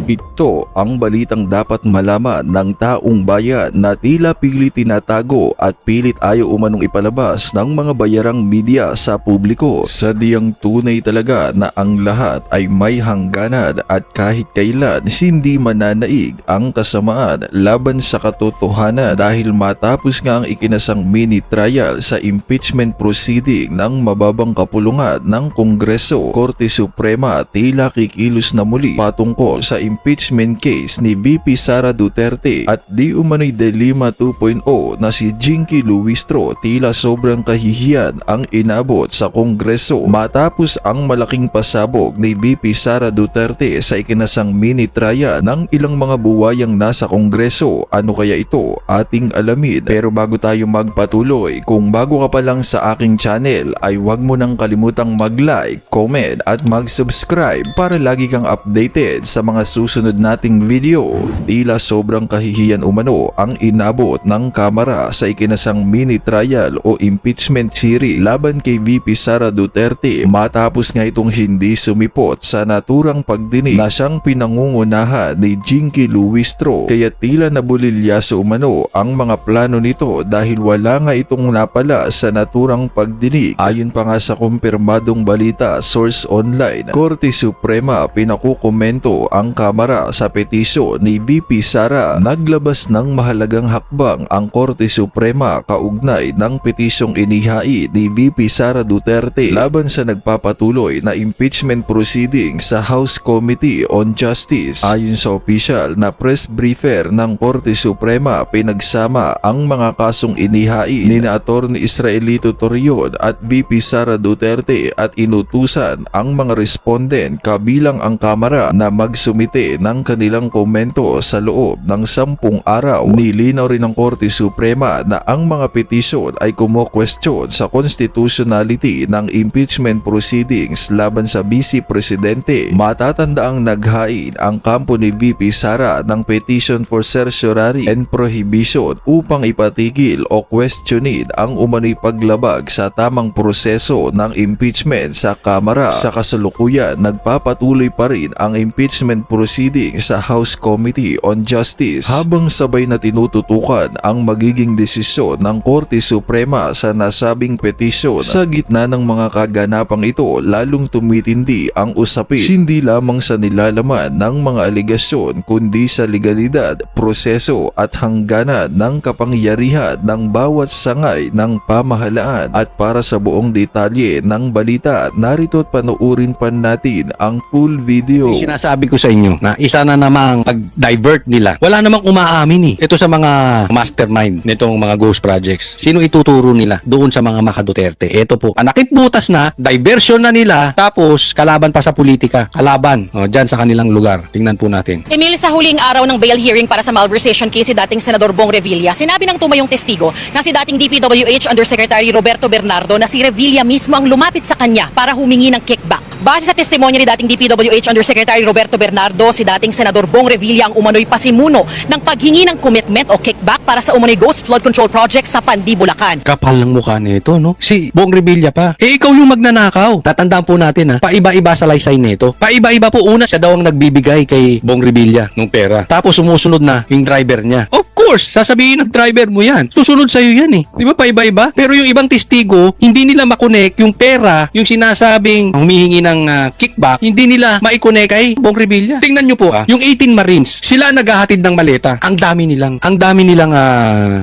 Ito ang balitang dapat malaman ng taong bayan na tila pilit tinatago at pilit ayaw umanong ipalabas ng mga bayarang media sa publiko. Sadyang tunay talaga na ang lahat ay may hangganan at kahit kailan hindi mananaig ang kasamaan laban sa katotohanan dahil matapos nga ang ikinasang mini trial sa impeachment proceeding ng mababang kapulungan ng Kongreso, Korte Suprema tila kikilos na muli patungkol sa impeachment case ni VP Sara Duterte at di umano'y Delima 2.0 na si Jinky Luistro. Tila sobrang kahihiyan ang inabot sa Kongreso matapos ang malaking pasabog ni VP Sara Duterte sa ikinasang mini trial ng ilang mga buwayang nasa Kongreso. Ano kaya ito? Ating alamin. Pero bago tayo magpatuloy, kung bago ka pa lang sa aking channel ay huwag mo nang kalimutang mag-like, comment at mag-subscribe para lagi kang updated sa mga susunod nating video. Tila sobrang kahihiyan umano ang inabot ng Kamara sa ikinasang mini trial o impeachment hearing laban kay VP Sara Duterte matapos nga itong hindi sumipot sa naturang pagdinig na siyang pinangungunahan ni Jinky Luistro. Kaya tila nabulilyaso umano ang mga plano nito dahil wala nga itong napala sa naturang pagdinig. Ayon pa nga sa kumpirmadong balita, source online, Korte Suprema pinakukomento ang Kamara sa petisyon ni VP Sara. Naglabas ng mahalagang hakbang ang Korte Suprema kaugnay ng petisyong inihain ni VP Sara Duterte laban sa nagpapatuloy na impeachment proceeding sa House Committee on Justice. Ayon sa opisyal na press briefer ng Korte Suprema, pinagsama ang mga kasong inihain ni Atty. Israelito Torion at VP Sara Duterte at inutusan ang mga respondent kabilang ang Kamara na magsumite ng kanilang komento sa loob ng 10 araw. Nilinaw rin ng Korte Suprema na ang mga petisyon ay kumo-question sa constitutionality ng impeachment proceedings laban sa Vice Presidente. Matatandaang naghain ang kampo ni VP Sara ng petition for certiorari and prohibition upang ipatigil o questionin ang umano'y paglabag sa tamang proseso ng impeachment sa Kamara. Sa kasalukuyan, nagpapatuloy pa rin ang impeachment proceeding sa House Committee on Justice habang sabay na tinututukan ang magiging desisyon ng Korte Suprema sa nasabing petisyon. Sa gitna ng mga kaganapang ito, lalong tumitindi ang usapin hindi lamang sa nilalaman ng mga aligasyon kundi sa legalidad, proseso at hangganan ng kapangyarihan ng bawat sangay ng pamahalaan. At para sa buong detalye ng balita, narito't panoorin pa natin ang full video. Sinasabi ko sa inyo na isa na namang pag-divert nila. Wala namang umaamin eh. Ito sa mga mastermind nitong mga ghost projects. Sino ituturo nila doon sa mga Duterte? Ito po. Anakit butas na, diversion na nila, tapos kalaban pa sa politika. Kalaban. O, dyan sa kanilang lugar. Tingnan po natin. Emil, sa huling araw ng bail hearing para sa malversation case si dating Senador Bong Revilla, sinabi ng tumayong testigo na si dating DPWH Undersecretary Roberto Bernardo na si Revilla mismo ang lumapit sa kanya para humingi ng kickback. Base sa testimonya ni dating DPWH Undersecretary Roberto Bernardo, si dating Senador Bong Revilla ang umano'y pasimuno ng paghingi ng commitment o kickback para sa umano'y Ghost Flood Control Project sa Pandi, Bulacan. Kapal ng mukha nito, no? Si Bong Revilla pa. Eh, ikaw yung magnanakaw. Tatandaan po natin, ha? Paiba-iba sa laysay nito. Paiba-iba po. Una, siya daw ang nagbibigay kay Bong Revilla ng pera. Tapos sumusunod na yung driver niya. Of course, sasabihin ng driver mo yan. Susunod sa'yo yan eh. Di ba paiba-iba? Pero yung ibang testigo, hindi nila makonek yung pera, yung sinasabing humihingi ng kickback, hindi nila maikonek kay Bong Revilla. Tingnan nyo po yung 18 Marines, sila naghahatid ng maleta. Ang dami nilang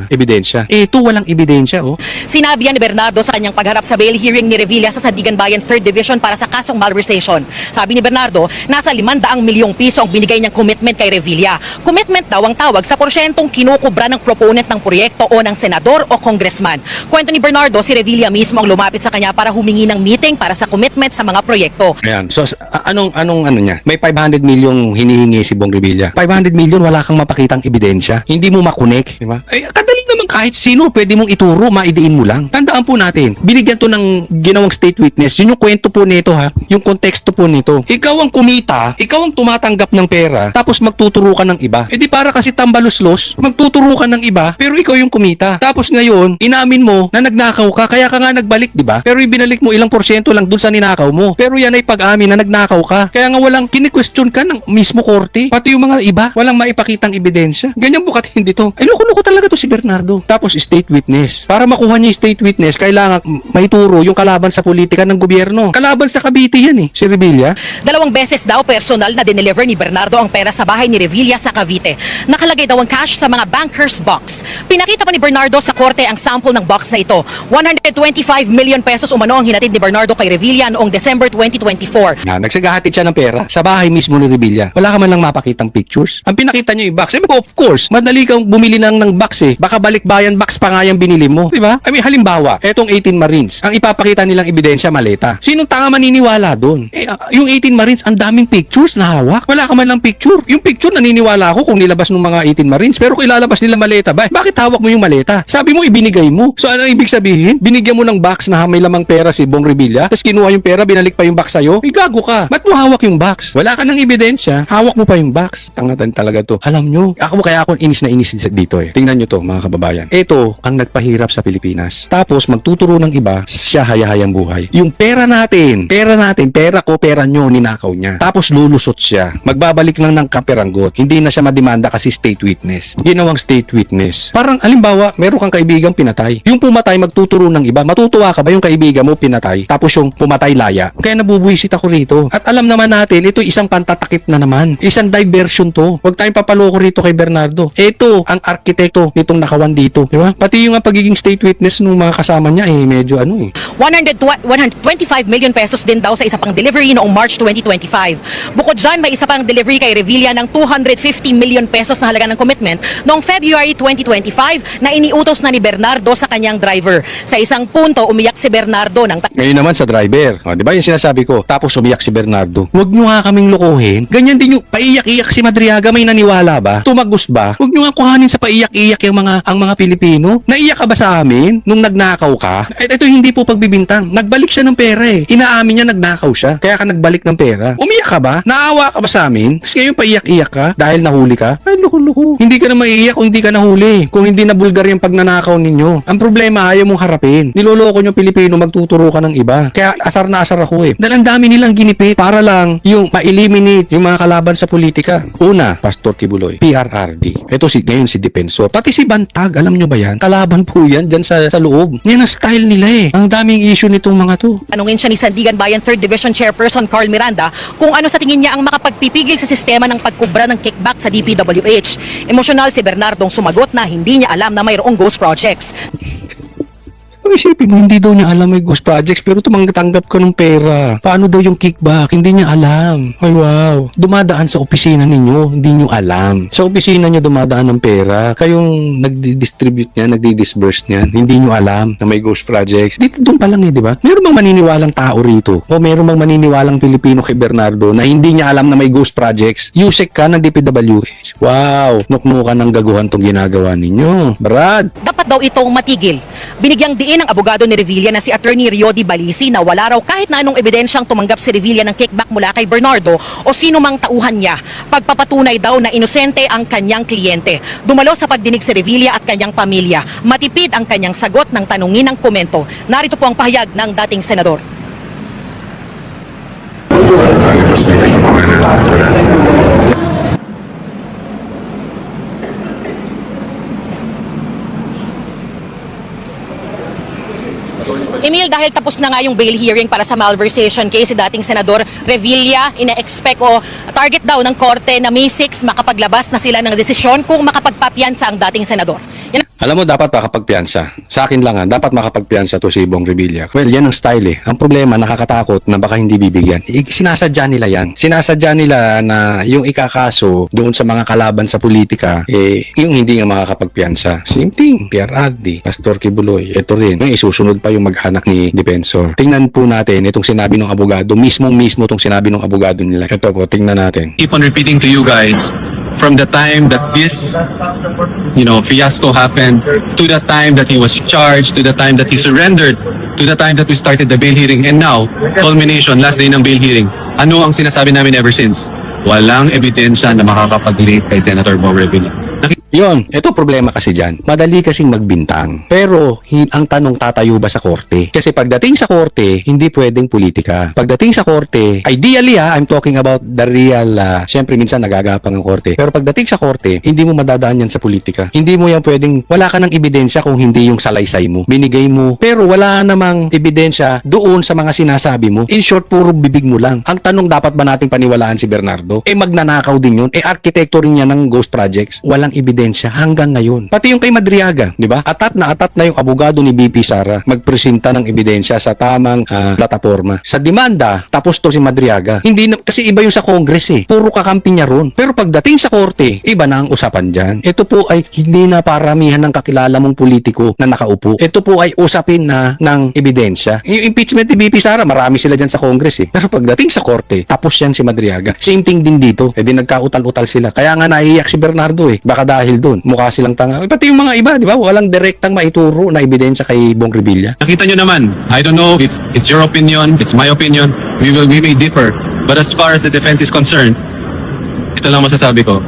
ebidensya. Eh, ito walang ebidensya, oh. Sinabi yan ni Bernardo sa kanyang pagharap sa bail hearing ni Revilla sa Sandigan Bayan 3rd Division para sa kasong malversation. Sabi ni Bernardo, nasa 500 milyong piso ang binigay niyang commitment kay Revilla. Commitment daw ang tawag sa porsyentong kinukubra ng proponent ng proyekto o ng senador o congressman. Kwento ni Bernardo, si Revilla mismo ang lumapit sa kanya para humingi ng meeting para sa commitment sa mga proyekto. Ayan. So, anong niya? May 500 milyong hinihingi si Bong Revilla. 500 milyon, wala kang mapakitang ebidensya. Hindi mo makonek, di ba? Ay, kadali naman kahit sino, pwede mong ituro, maidiin mo lang. Tandaan po natin, binigyan to ng ginawang state witness. Yun yung kwento po nito, ha? Yung konteksto po nito. Ikaw ang kumita, ikaw ang tumatanggap ng pera, tapos magtuturo ka ng iba. Eh di para kasi tambaluslos, magtuturo ka ng iba, pero ikaw yung kumita. Tapos ngayon, inamin mo na nagnakaw ka, kaya ka nga nagbalik, di ba? Pero ibinalik mo ilang porsyento lang dun sa ninakaw mo. Pero yan ay pag-amin na nagnakaw ka. Kaya nga walang kini-question ka ng mismo korte. Pati yung mga iba, walang maipakitang ebidensya. Ganyan bukat hindi to. Ay, loko-loko talaga to si Bernardo. Tapos state witness. Para makuha niya yung state witness, kailangan maituro yung kalaban sa politika ng gobyerno. Kalaban sa Cavite yan si Revilla. 2 beses daw personal na dineliver ni Bernardo ang pera sa bahay ni Revilla sa Cavite. Nakalagay daw ang cash sa mga banker's box. Pinakita pa ni Bernardo sa korte ang sample ng box na ito. 125 million pesos umano ang hinatid ni Bernardo kay Revilla noong December 2024. Nagsagahatid siya ng pera sa bahay mismo ni Revilla. Wala ka man lang mapakitang pictures. Ang pinakita niyo yung box. Sabi ko, of course, madali kang bumili ng box Baka balikbayan box pa nga yung binili mo. Diba? I mean, halimbawa, etong 18 Marines, ang ipapakita nilang ebidensya, maleta. Sinong tanga maniniwala doon? Yung 18 Marines, ang daming pictures na hawak. Wala ka man lang picture. Yung picture, naniniwala ako kung nilabas ng mga 18 Marines. Pero kung ilalabas nila maleta, bakit hawak mo yung maleta? Sabi mo, ibinigay mo. So, ano ang ibig sabihin? Binigyan mo ng box na may lamang pera si Bong Revilla, tapos kinuha yung pera, binalik pa yung box sa'yo? Gago ka. Ba't mo hawak yung box? Wala ka ng ebidensya, hawak mo pa yung box. Tangatan talaga to. Alam nyo, kaya ako inis na inis dito Tingnan nyo to, mga kababayan. Ito ang nagpahirap sa Pilipinas. Tapos, magtuturo ng iba, siya hayahayang buhay. Yung pera natin, pera ko, pera nyo, ninakaw niya. Tapos, lulusot siya. Magbabalik lang ng kaperanggot. Hindi na siya mademanda kasi state witness. Ginawang state witness. Parang, halimbawa, meron kang kaibigang pinatay. Yung pumatay, magtuturo ng iba. Matutuwa ka ba yung kaibigan mo pinatay? Tapos yung pumatay laya. Kaya nabubuisit ako rito. At alam naman natin, ito isang pantatakip na naman. Isang diversion to. Huwag tayong papaloko rito kay Bernardo. Ito, ang arkitekto nitong nakawan dito. Diba? Pati yung pagiging state witness ng mga kasama niya, medyo 125 million pesos din daw sa isa pang delivery noong March 2025. Bukod dyan, may isa pang delivery kay Revilla ng 250 million pesos na halaga ng commitment noong February 2025 na iniutos na ni Bernardo sa kanyang driver. Sa isang punto, umiyak si Bernardo ng Ngayon naman sa driver. Di ba yung sinasabi ko? Tapos umiyak si Bernardo. Huwag nyo nga kaming lokohin. Ganyan din yung paiyak-iyak si Madriaga. May naniwala ba? Tumagos ba? Huwag nyo nga kuhanin sa paiyak-iyak ang mga Pilipino. Naiyak ka ba sa amin nung nagnakaw ka? Ito hindi po pagbibintang. Nagbalik siya ng pera Inaamin niya nagnakaw siya. Kaya ka nagbalik ng pera. Umiyak ka ba? Naawa ka ba sa amin? Tapos ngayon paiyak-iyak ka dahil nahuli ka? Ay, loko-loko. Hindi ka na maiiyak kung hindi ka nahuli. Kung hindi na bulgar yung pagnanakaw ninyo. Ang problema, ayaw mong harapin. Niloloko nyo Pilipino, magtuturo ka ng iba. Kaya asar na asar ako Dahil ang dami nilang ginipit para lang yung ma-eliminate yung mga kalaban sa politika. Una, Pastor Kibuloy, PRRD. Ito ngayon si Defensor. Pati si Bantag, alam nyo ba yan? Kalaban po yan dyan sa loob. Yan ang style nila Ang daming issue nitong mga to. Tanungin siya ni Sandigan Bayan 3rd Division Chairperson Carl Miranda kung ano sa tingin niya ang makapagpipigil sa sistema ng pagkubra ng kickback sa DPWH. Emosyonal si Bernardong sumagot na hindi niya alam na mayroong ghost projects. Isipin mo, hindi daw niya alam may ghost projects pero tumanggap ka ng pera. Paano daw yung kickback? Hindi niya alam. Ay wow. Dumadaan sa opisina ninyo, hindi niyo alam. Sa opisina niyo dumadaan ng pera. Kayong nagdi-distribute niya, nagdi-disburse niya, hindi niyo alam na may ghost projects. Dito doon pa lang di ba? Meron bang maniniwalang tao rito? O meron bang maniniwalang Pilipino kay Bernardo na hindi niya alam na may ghost projects? Yusek ka ng DPWH. Wow. Nuknukan ng gaguhan tong ginagawa ninyo. Brad! Dapat daw itong matigil. Binigyang diin ng abogado ni Revilla na si Attorney Riody Balisi na wala raw kahit na anong ebidensyang tumanggap si Revilla ng kickback mula kay Bernardo o sino mang tauhan niya. Pagpapatunay daw na inosente ang kanyang kliyente. Dumalo sa pagdinig si Revilla at kanyang pamilya. Matipid ang kanyang sagot ng tanungin ng komento. Narito po ang pahayag ng dating senador. Emil, dahil tapos na nga yung bail hearing para sa malversation case si dating Senador Revilla, ina-expect o target daw ng korte na May 6 makapaglabas na sila ng desisyon kung makapagpapiyansa ang dating senador. Yan. Alam mo, dapat makapagpiyansa. Sa akin lang dapat makapagpiyansa to si Bong Revilla. Well, yan ang style Ang problema, nakakatakot na baka hindi bibigyan. Sinasadya nila yan. Sinasadya nila na yung ikakaso doon sa mga kalaban sa politika, yung hindi nga makakapagpiyansa. Same thing. PRRD, Pastor Kibuloy, ito rin. Yung isusunod pa yung mag-anak ni Defensor. Tingnan po natin itong sinabi ng abogado. Mismo itong sinabi ng abogado nila. Ito po, tingnan natin. Keep on repeating to you guys from the time that this fiasco happened to the time that he was charged, to the time that he surrendered, to the time that we started the bail hearing, and now culmination, last day ng bail hearing. Ano ang sinasabi namin ever since? Walang ebidensya na makakapag-link kay Senator Bong Revilla. Yon, ito problema kasi dyan. Madali kasing magbintang. Pero, ang tanong, tatayo ba sa korte? Kasi pagdating sa korte, hindi pwedeng politika. Pagdating sa korte, ideally I'm talking about the real, syempre minsan nagagapang ang korte. Pero pagdating sa korte, hindi mo madadaan yan sa politika. Hindi mo yan pwedeng, wala ka ng ebidensya kung hindi yung salaysay mo. Binigay mo. Pero wala namang ebidensya doon sa mga sinasabi mo. In short, puro bibig mo lang. Ang tanong, dapat ba nating paniwalaan si Bernardo? Magnanakaw din yun. Arkitekto rin yan ng ghost projects. Walang ebidensya hanggang ngayon. Pati yung kay Madriaga, di ba? Atat na yung abogado ni BP Sara magpresenta ng ebidensya sa tamang plataforma. Sa demanda, tapos to si Madriaga. Hindi na, kasi iba yung sa Congress eh. Puro kakampi niya ron. Pero pagdating sa korte, iba na ang usapan dyan. Ito po ay hindi na paramihan ng kakilala mong politiko na nakaupo. Ito po ay usapin na ng ebidensya. Yung impeachment ni BP Sara, marami sila dyan sa Congress eh. Pero pagdating sa korte, tapos yan si Madriaga. Same thing din dito. Di nagkautal-utal sila. Kaya nga naiiyak si Bernardo eh. Baka dahil doon, mukha silang tanga. Pati yung mga iba, di ba? Walang direktang maituro na ebidensya kay Bong Revilla. Nakita nyo naman, I don't know if it's your opinion, it's my opinion, we may differ. But as far as the defense is concerned, ito lang masasabi ko,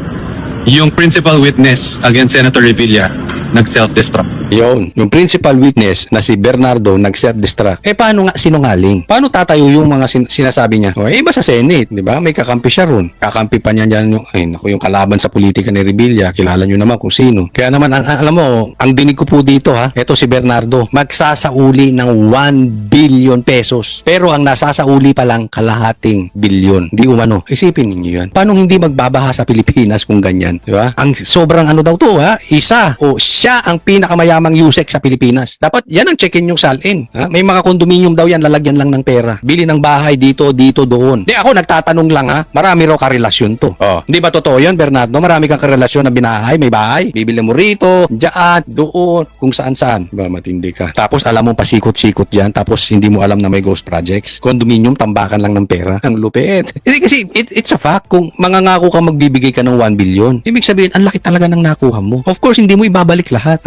yung principal witness against Senator Revilla, nag-self-destruct. Yun, yung principal witness na si Bernardo nag-self-destruct. Paano nga sinungaling? Paano tatayo yung mga sinasabi niya? Iba sa Senate, di ba? May kakampi siya ron. Kakampi pa niya dyan yung kalaban sa politika ni Revilla. Kilala nyo naman kung sino. Kaya naman, alam mo, ang dinig ko po dito ito si Bernardo, magsasauli ng 1 billion pesos. Pero ang nasasauli pa lang kalahating bilyon. Di umano. Isipin niyo yan. Paano hindi magbabaha sa Pilipinas kung ganyan? Di ba? Ang sobrang daw to isa o siya ang pinakamayamang USEC sa Pilipinas. Dapat yan ang check-in yung salin. May mga condominium daw yan, lalagyan lang ng pera. Bili ng bahay dito, doon. Di ako nagtatanong lang marami raw karelasyon to. Di ba totoo yan, Bernardo? Marami kang karelasyon na binahay, may bahay. Bibili mo rito, dyan, doon, kung saan-saan. Ba, matindi ka. Tapos alam mo pasikot-sikot dyan, tapos hindi mo alam na may ghost projects. Condominium, tambakan lang ng pera. Ang lupit. Kasi it's a fact. Kung mangangako ka magbibigay ka ng 1 billion, ibig sabihin, ang laki talaga ng nakuha mo. Of course, hindi mo ibabalik lahat.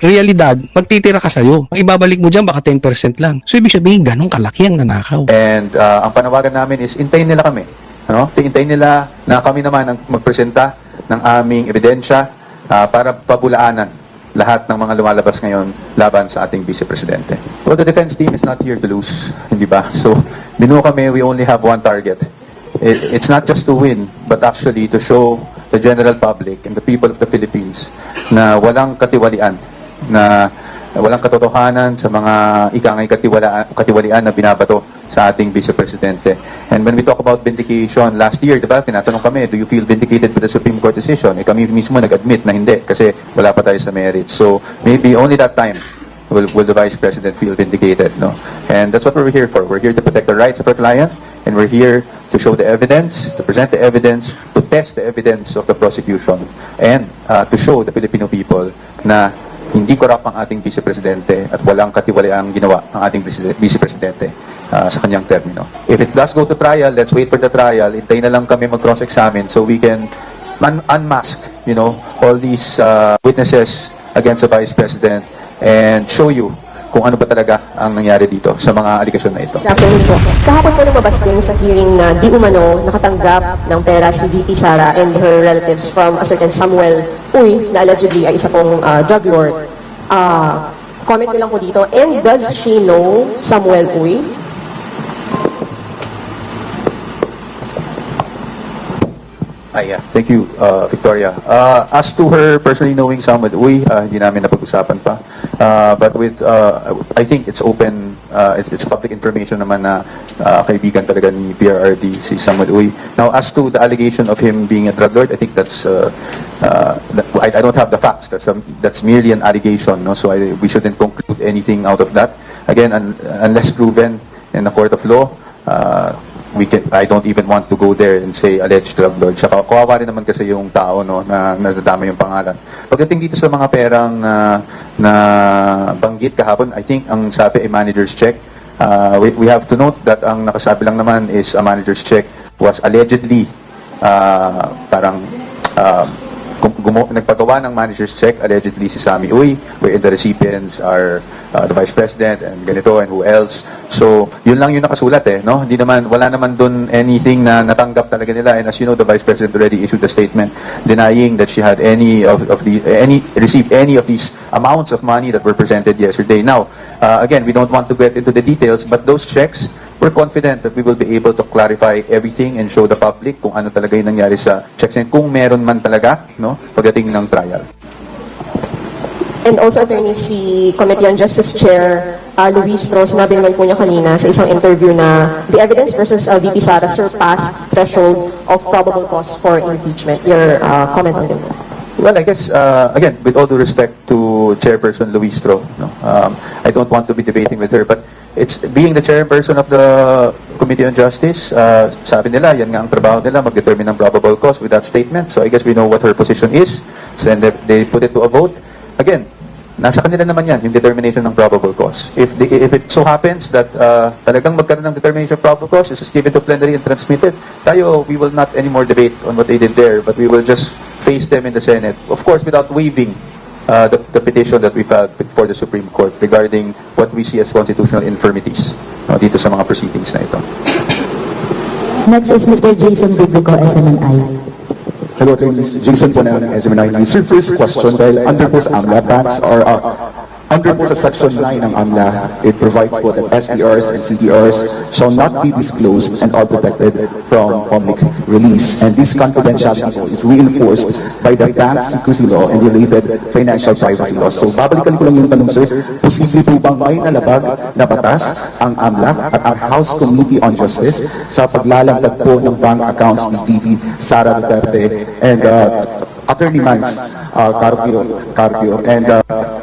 Realidad, magtitira ka sa'yo. Ang ibabalik mo dyan, baka 10% lang. So, ibig sabihin, ganun kalaki ang nanakaw. And ang panawagan namin is intayin nila kami. Intayin nila na kami naman ang magpresenta ng aming ebidensya para pabulaanan lahat ng mga lumalabas ngayon laban sa ating Vice Presidente. Well, the defense team is not here to lose, hindi ba? So, binuo kami, we only have one target. It's not just to win, but actually to show the general public and the people of the Philippines na walang katiwalian, na walang katotohanan sa mga ikangay katiwalian na binabato sa ating Vice Presidente. And when we talk about vindication, last year, diba, tinatanong kami, do you feel vindicated with the Supreme Court decision? Kami mismo nag-admit na hindi kasi wala pa tayo sa merits. So maybe only that time will the Vice President feel vindicated, no? And that's what we're here for. We're here to protect the rights of our client, and we're here to show the evidence, to present the evidence, to test the evidence of the prosecution, and to show the Filipino people na hindi korap ang ating Vice Presidente at walang katiwaliang ginawa ang ating Vice Presidente sa kanyang termino. If it does go to trial, let's wait for the trial. Hintayin na lang kami mag-cross-examine so we can unmask, all these witnesses against the Vice President and show you kung ano ba talaga ang nangyari dito sa mga aligasyon na ito. Good afternoon po. Kahapon po lumabas din sa hearing na di umano nakatanggap ng pera si VP Sara and her relatives from a certain Samuel Uy na allegedly ay isa pong drug lord. Comment ko lang po dito. And does she know Samuel Uy? Yeah. Thank you, Victoria. As to her personally knowing Samuel Uy, hindi namin napag-usapan pa. But with, I think it's open, it's public information naman na kaibigan talaga ni PRRD si Samuel Uy. Now, as to the allegation of him being a drug lord, I think that's, I don't have the facts. That's merely an allegation, no? So we shouldn't conclude anything out of that. Again, unless proven in the court of law, I don't even want to go there and say alleged drug lord. Saka kawawa rin naman kasi yung tao, no, na nadadama yung pangalan. Pagdating dito sa mga perang na banggit kahapon, I think ang sabi ay manager's check. We have to note that ang nakasabi lang naman is a manager's check was allegedly parang nagpagawa ng manager's check, allegedly si Sammy Uy, wherein the recipients are the Vice President and ganito and who else. So, yun lang yung nakasulat no? Wala naman dun anything na natanggap talaga nila. And as you know, the Vice President already issued a statement denying that she had received any of these amounts of money that were presented yesterday. Now, again, we don't want to get into the details, but those checks, we're confident that we will be able to clarify everything and show the public kung ano talaga yung nangyari sa checks and kung meron man talaga, no, pagdating ng trial. And also, attorney, si Committee on Justice Chair Luis Tro, sinabi naman po niya kanina sa isang interview na the evidence versus VP Sara surpassed threshold of probable cause for impeachment. Your comment on them? Well, I guess, again, with all due respect to Chairperson Luis Tro, no, I don't want to be debating with her, but it's being the chairperson of the Committee on Justice, sabi nila, yan nga ang trabaho nila, mag-determine ng probable cause with that statement. So I guess we know what her position is. So then they put it to a vote. Again, nasa kanila naman yan, yung determination ng probable cause. If it so happens that talagang magkaroon ng determination of probable cause, is given to plenary and transmitted, we will not anymore debate on what they did there, but we will just face them in the Senate. Of course, without waiving the petition that we filed before the Supreme Court regarding what we see as constitutional infirmities dito sa mga proceedings na ito. Next is Mr. Jason Biblico, SMNI. Hello, attorneys. Jason po ng SMNI. Sir, first question, dahil under po sa AMLA, banks are under po sa Section 9 ng AMLA, it provides po that SDRs and CDRs shall not be disclosed and are protected from public release. And this confidentiality po is reinforced by the bank secrecy law and related financial privacy laws. So, babalikan ko lang yung tanong, sir. Posible po bang may nalabag na batas ang AMLA at ang House Committee on Justice sa paglalagdag po ng bank accounts ni VP Sara Duterte and Attorney Mans Carpio, and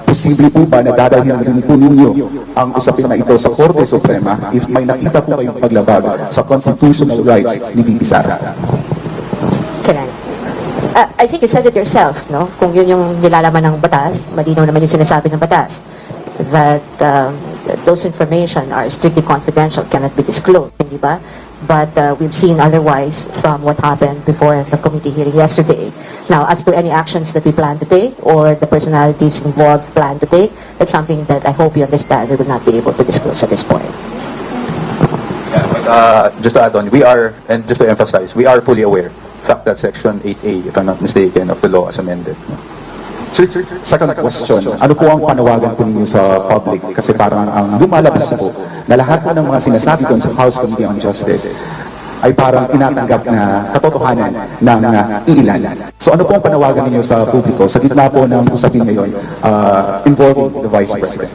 posible po ba na dadalhin rin po ninyo ang usapin na ito sa Korte Suprema if may nakita po kayong paglabag sa constitutional rights ni VP Sara? I think you said it yourself, no? Kung yun yung nilalaman ng batas, malinaw naman yung sinasabi ng batas, that those information are strictly confidential, cannot be disclosed, hindi ba? But we've seen otherwise from what happened before the committee hearing yesterday. Now, as to any actions that we plan to take or the personalities involved plan to take, that's something that I hope you understand we will not be able to disclose at this point. Yeah, but, just to add on, and just to emphasize, we are fully aware. In fact, that Section 8A, if I'm not mistaken, of the law as amended. Sir, second question, ano po ang panawagan po ninyo sa public? Kasi parang ang lumalabas po na lahat po ng mga sinasabi doon sa House Committee on Justice ay parang tinatanggap na katotohanan ng iilan. So ano po ang panawagan ninyo sa publiko sa gitna po ng usapin ngayon involving the Vice President?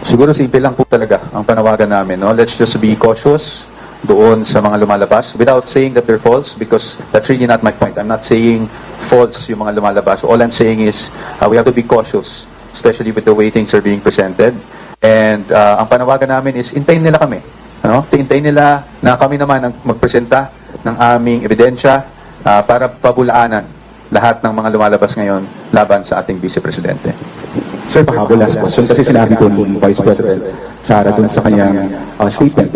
Siguro simple lang po talaga ang panawagan namin. No? Let's just be cautious doon sa mga lumalabas without saying that they're false, because that's really not my point. I'm not saying false yung mga lumalabas. All I'm saying is we have to be cautious, especially with the way things are being presented. And ang panawagan namin is hintayin nila kami. Hintayin nila na kami naman ang magpresenta ng aming ebidensya para pabulaanan lahat ng mga lumalabas ngayon laban sa ating Vice Presidente. Sir, pahabol last question kasi sinabi po ni Vice President Sara dun sa kanyang statement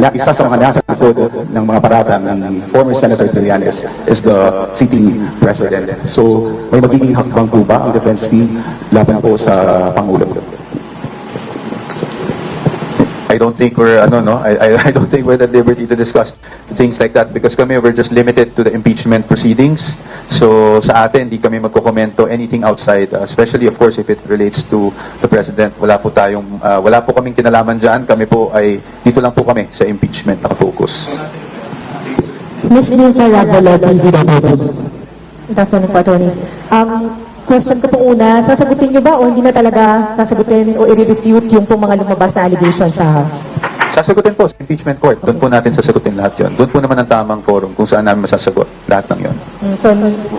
na isa sa mga nasa likod ng mga parada ng former Senator Trillanes is the sitting President. So, may magiging hakbang po ba ang defense team laban po sa Pangulo? I don't think we're I don't think we're at liberty to discuss things like that because we're just limited to the impeachment proceedings. So sa atin, di kami magkokomento anything outside, especially of course if it relates to the President. Wala po kaming kinalaman diyan. Kami po ay dito lang po kami sa impeachment nakafocus. Ms. Ninfa Ravelo, PZW. Good afternoon po, attorneys. Question ko po una, sasagutin niyo ba o hindi na talaga sasagutin o i-refute yung pong mga lumabas na allegations sa House? Sasagutin po sa impeachment court. Doon po natin sasagutin lahat yon. Doon po naman ang tamang forum kung saan namin masasagot lahat ng yon. So,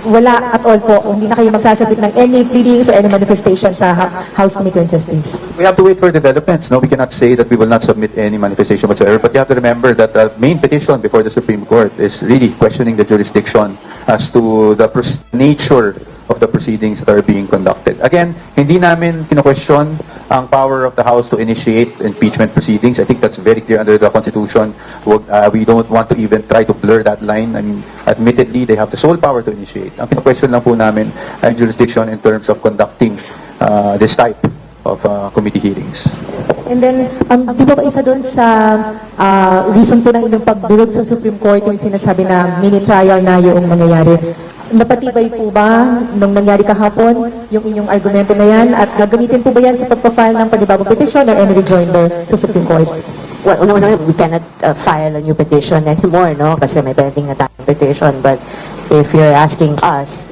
wala at all po, hindi na kayo magsasagot ng any pleadings or any manifestation sa House Committee on Justice? We have to wait for developments. No, we cannot say that we will not submit any manifestation whatsoever. But you have to remember that the main petition before the Supreme Court is really questioning the jurisdiction as to the nature of the proceedings that are being conducted. Again, hindi namin kino-question ang power of the House to initiate impeachment proceedings. I think that's very clear under the Constitution. We don't want to even try to blur that line. I mean, admittedly, they have the sole power to initiate. Ang question lang po namin ay jurisdiction in terms of conducting this type of committee hearings. And then, di ba isa doon sa reason po ng inyong pagdulog sa Supreme Court yung sinasabi na mini-trial na yung nangyayari? Napatibay po ba nung nangyari kahapon yung inyong argumento na yan? At gagamitin po ba yan sa pagpapile ng panibagong petition or any rejoinder sa Supreme Court? Well, no, we cannot file a new petition anymore, no? Kasi may pending na tayong petition. But if you're asking us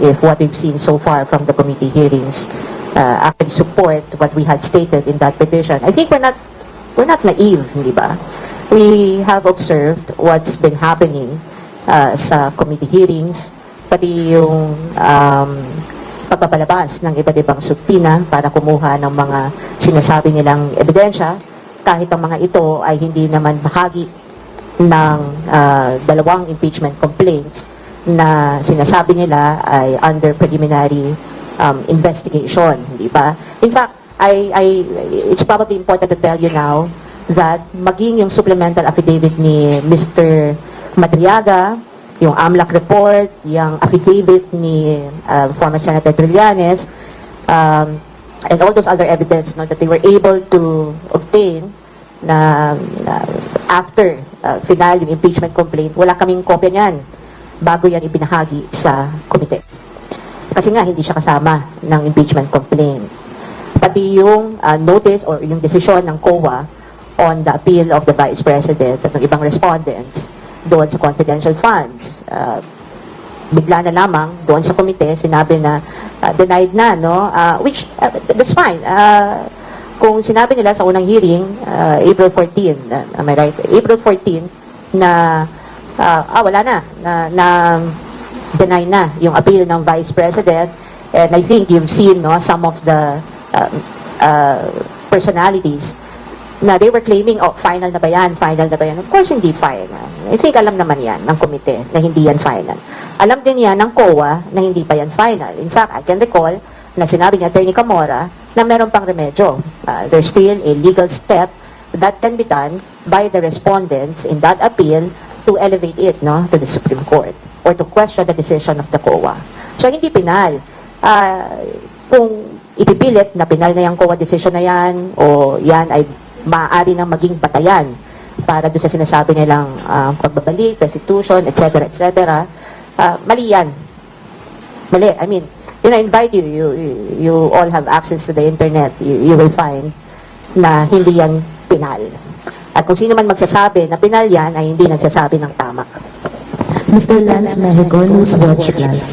if what we've seen so far from the committee hearings actually support what we had stated in that petition, I think we're not naive, di ba? We have observed what's been happening sa committee hearings, pati yung pagpapalabas ng iba't ibang subpina para kumuha ng mga sinasabi nilang ebidensya, kahit ang mga ito ay hindi naman bahagi ng dalawang impeachment complaints na sinasabi nila ay under preliminary investigation, di ba? In fact, it's probably important to tell you now that maging yung supplemental affidavit ni Mr. Madriaga, yung AMLAC report, yung affidavit ni former Senator Trillanes, and all those other evidence that they were able to obtain na after final yung impeachment complaint, wala kaming kopya niyan bago yan ibinahagi sa komite. Kasi nga, hindi siya kasama ng impeachment complaint. Pati yung notice or yung desisyon ng COA on the appeal of the Vice President at ng ibang respondents doon sa confidential funds. Bigla na lamang doon sa komite, sinabi na denied na, no? Which, that's fine. Kung sinabi nila sa unang hearing, April 14, am I right? April 14, na wala na deny na yung appeal ng Vice President. And I think you've seen, no, some of the personalities na they were claiming, final na ba yan, final na ba yan? Of course, hindi final. I think alam naman yan ng komite na hindi yan final. Alam din yan ng COA na hindi pa yan final. In fact, I can recall na sinabi ni Attorney Camora na meron pang remedyo. There's still a legal step that can be done by the respondents in that appeal to elevate it, no, to the Supreme Court or to question the decision of the COA. So, hindi pinal. Kung ipipilit na pinal na yung COA decision na yan o yan ay maaari nang maging batayan para doon sa sinasabi nilang pagbabalik, restitution, etc., etc., mali yan. Mali. I mean, I invite you all have access to the internet. You will find na hindi yan pinal. At kung sino man magsasabi na pinal yan, ay hindi nagsasabi ng tama. Mr. Lance Mexico, News Watch Plus.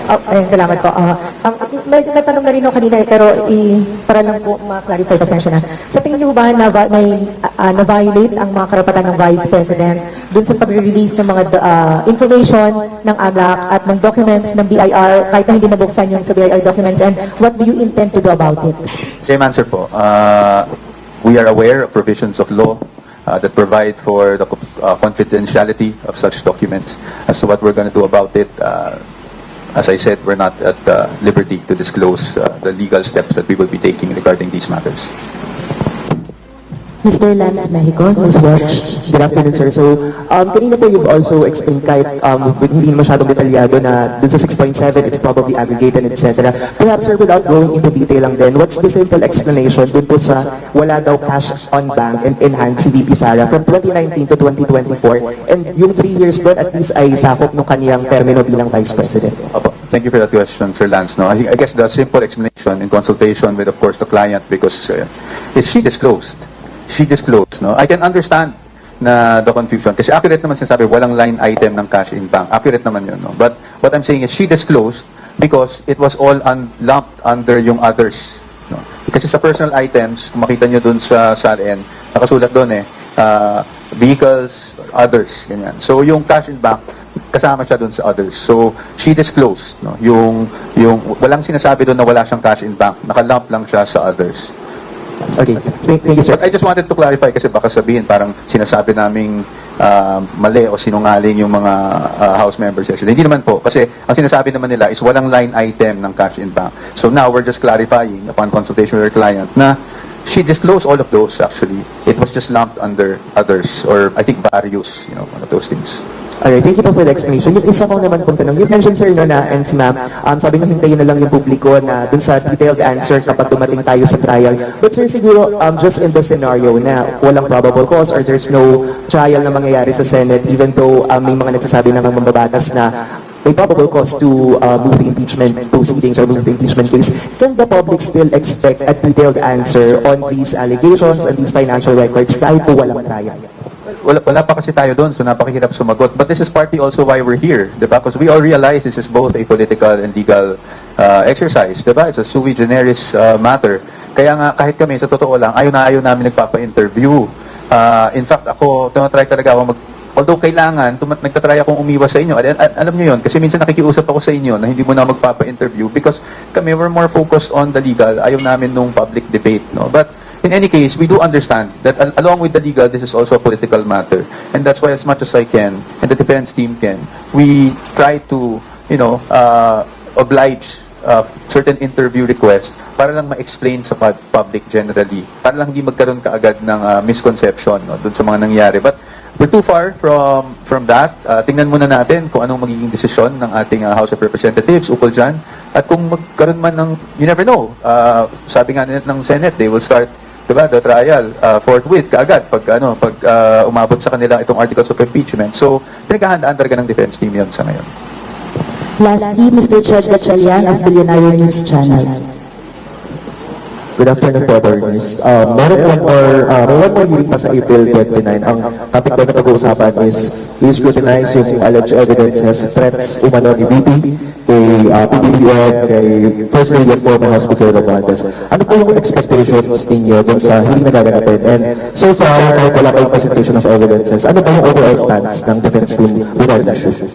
Ayun, salamat po. May natanong na rin ako kanina, pero para lang po ma-clarify, pasensya na. Sa tingin niyo ba na may na-violate ang mga karapatan ng Vice President dun sa pag-release ng mga information ng AMLAC at ng documents ng BIR kahit na hindi nabuksan yung sa BIR documents, and what do you intend to do about it? Same answer po. We are aware of provisions of law that provide for the confidentiality of such documents. As to what we're going to do about it, as I said, we're not at liberty to disclose the legal steps that we will be taking regarding these matters. Mr. Lance Mexico, News Watch. Good afternoon, sir. So, kanina po you've also explained kahit hindi masyadong detalyado na dun sa 6.7, it's probably aggregated, etc. Perhaps, sir, without going into detail lang din, what's the simple explanation dun po sa wala daw cash on bank and in hand si VP Sara from 2019 to 2024, and yung 3 years doon at least ay sakop ng kaniyang termino bilang Vice President? Opo. Thank you for that question, Sir Lance. No, I guess the simple explanation in consultation with, of course, the client, because is she disclosed. No? I can understand na the confusion. Kasi accurate naman sinasabi, walang line item ng cash in bank. Accurate naman yun. No? But what I'm saying is she disclosed because it was all lumped under yung others. No? Kasi sa personal items, kung makita nyo dun sa SALN, nakasulat dun vehicles, others. Ganyan. So yung cash in bank, kasama siya dun sa others. So she disclosed. No? Yung walang sinasabi dun na wala siyang cash in bank. Nakalump lang siya sa others. Okay. Thank you, sir. But I just wanted to clarify kasi baka sabihin parang sinasabi naming mali o sinungaling yung mga House members yesterday. Hindi naman po, kasi ang sinasabi naman nila is walang line item ng cash in bank. So now we're just clarifying upon consultation with our client na she disclosed all of those actually. It was just lumped under others or I think various, one of those things. Alright, thank you po for the explanation. Yung isa ko naman pong tanong, you've mentioned sir no, na, and si ma'am, sabi niyo hintayin na lang yung publiko na dun sa detailed answer kapag dumating tayo sa trial. But sir, siguro just in the scenario na walang probable cause or there's no trial na mangyayari sa Senate even though may mga nagsasabi ng mambabatas na may probable cause to move the impeachment proceedings or move the impeachment case, can the public still expect a detailed answer on these allegations and these financial records kahit po walang trial? Wala pa kasi tayo doon, so napakahirap sumagot. But this is partly also why we're here, diba? Because we all realize this is both a political and legal exercise, diba? It's a sui generis matter. Kaya nga, kahit kami, sa totoo lang, ayaw namin nagpapa-interview. In fact, ako, tinatry talaga ako although kailangan, nagtatry akong umiwas sa inyo. Alam niyo yun, kasi minsan nakikiusap ako sa inyo na hindi mo na magpapa-interview because kami, we're more focused on the legal. Ayaw namin nung public debate, no? But in any case, we do understand that along with the legal, this is also a political matter. And that's why as much as I can, and the defense team can, we try to, oblige certain interview requests para lang ma-explain sa public generally. Para lang hindi magkaroon kaagad ng misconception dun sa mga nangyari. But we're too far from that. Tingnan muna natin kung anong magiging desisyon ng ating House of Representatives ukol dyan. At kung magkaroon man ng, you never know, sabi nga ng Senate, they will start diba, the trial forthwith kaagad pag umabot sa kanila itong articles of impeachment. So, pinaghahandaan talaga ng defense team yun sa ngayon. Lastly, Mr. Chad Gatchalian of Billionaire News Channel. Good afternoon po, attorneys. Meron one more hearing pa sa April 29. Ang topic na pag-uusapan is please scrutinize yung alleged evidences, threats umano ni VP, kay PBBM, kay First Lady of former Hospital Romualdez. Ano po yung expectations ninyo dun sa hearing na gaganapin? And so far, kahit wala kayong presentation of evidences, ano ba yung overall stance ng defense team with that issue?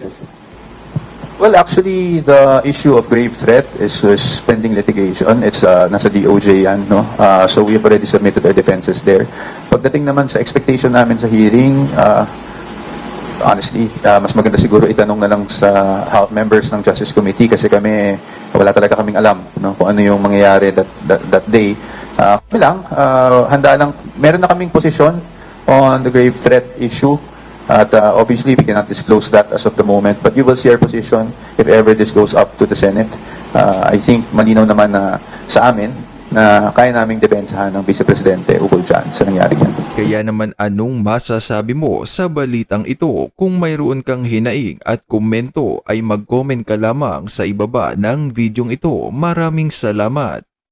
Well, actually, the issue of grave threat is pending litigation. It's nasa DOJ yan, no? So we have already submitted our defenses there. Pagdating naman sa expectation namin sa hearing, honestly, mas maganda siguro itanong na lang sa members ng Justice Committee kasi kami, wala talaga kaming alam, no? Kung ano yung mangyayari that day. Kami lang, handa lang, meron na kaming posisyon on the grave threat issue. At obviously, we cannot disclose that as of the moment. But you will see our position if ever this goes up to the Senate. I think malinaw naman na sa amin na kaya naming depensahan ng Vice Presidente ukol dyan sa nangyari yan. Kaya naman anong masasabi mo sa balitang ito? Kung mayroon kang hinaing at komento ay mag-comment ka lamang sa ibaba ng videong ito. Maraming salamat!